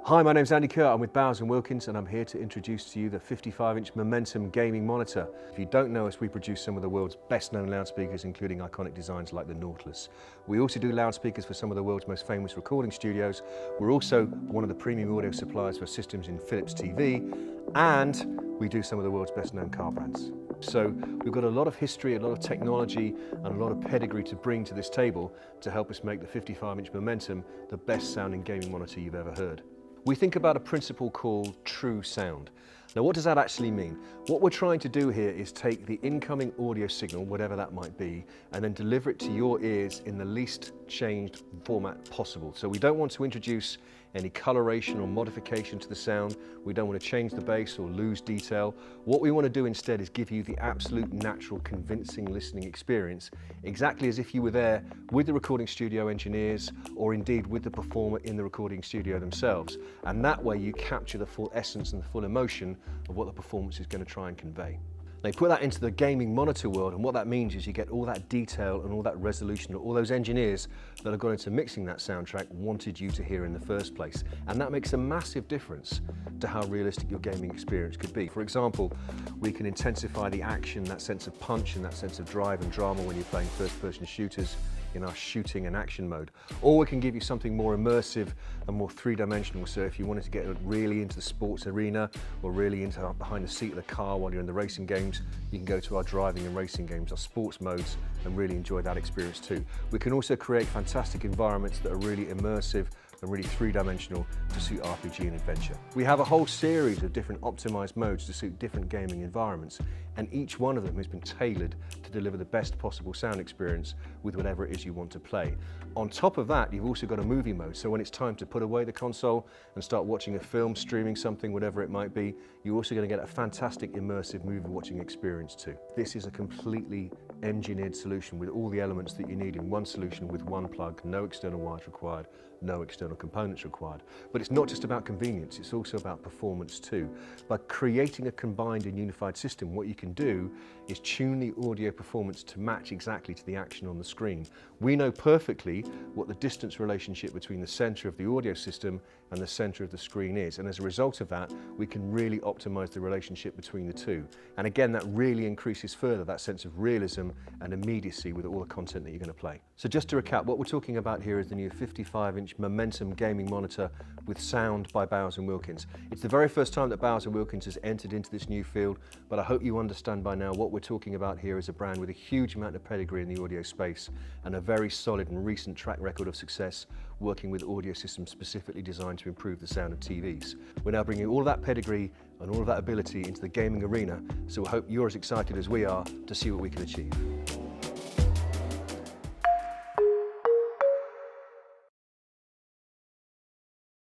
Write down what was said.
Hi, my name's Andy Kerr. I'm with Bowers Wilkins and I'm here to introduce to you the 55-inch Momentum gaming monitor. If you don't know us, we produce some of the world's best-known loudspeakers, including iconic designs like the Nautilus. We also do loudspeakers for some of the world's most famous recording studios. We're also one of the premium audio suppliers for systems in Philips TV, and we do some of the world's best-known car brands. So we've got a lot of history, a lot of technology, and a lot of pedigree to bring to this table to help us make the 55-inch Momentum the best-sounding gaming monitor you've ever heard. We think about a principle called true sound. Now, what does that actually mean? What we're trying to do here is take the incoming audio signal, whatever that might be, and then deliver it to your ears in the least changed format possible. So we don't want to introduce any coloration or modification to the sound. We don't want to change the bass or lose detail. What we want to do instead is give you the absolute natural, convincing listening experience, exactly as if you were there with the recording studio engineers or indeed with the performer in the recording studio themselves. And that way you capture the full essence and the full emotion of what the performance is going to try and convey. They put that into the gaming monitor world, and what that means is you get all that detail and all that resolution that all those engineers that have gone into mixing that soundtrack wanted you to hear in the first place. And that makes a massive difference to how realistic your gaming experience could be. For example, we can intensify the action, that sense of punch and that sense of drive and drama when you're playing first-person shooters in our shooting and action mode. Or we can give you something more immersive and more three-dimensional. So if you wanted to get really into the sports arena or really into behind the seat of the car while you're in the racing games, you can go to our driving and racing games, our sports modes, and really enjoy that experience too. We can also create fantastic environments that are really immersive and really three-dimensional to suit RPG and adventure. We have a whole series of different optimized modes to suit different gaming environments, and each one of them has been tailored to deliver the best possible sound experience with whatever it is you want to play. On top of that, you've also got a movie mode, so when it's time to put away the console and start watching a film, streaming something, whatever it might be, you're also going to get a fantastic immersive movie watching experience too. This is a completely engineered solution with all the elements that you need in one solution with one plug, no external wires required, no external components required. But it's not just about convenience, it's also about performance too. By creating a combined and unified system, what you can do is tune the audio performance to match exactly to the action on the screen. We know perfectly what the distance relationship between the center of the audio system and the center of the screen is, and as a result of that, we can really optimize the relationship between the two. And again, that really increases further that sense of realism and immediacy with all the content that you're going to play. So just to recap, what we're talking about here is the new 55-inch Momentum gaming monitor with sound by Bowers Wilkins. It's the very first time that Bowers Wilkins has entered into this new field, but I hope you understand by now what we're talking about here is a brand with a huge amount of pedigree in the audio space and a very solid and recent track record of success working with audio systems specifically designed to improve the sound of TVs. We're now bringing all of that pedigree and all of that ability into the gaming arena, so I hope you're as excited as we are to see what we can achieve.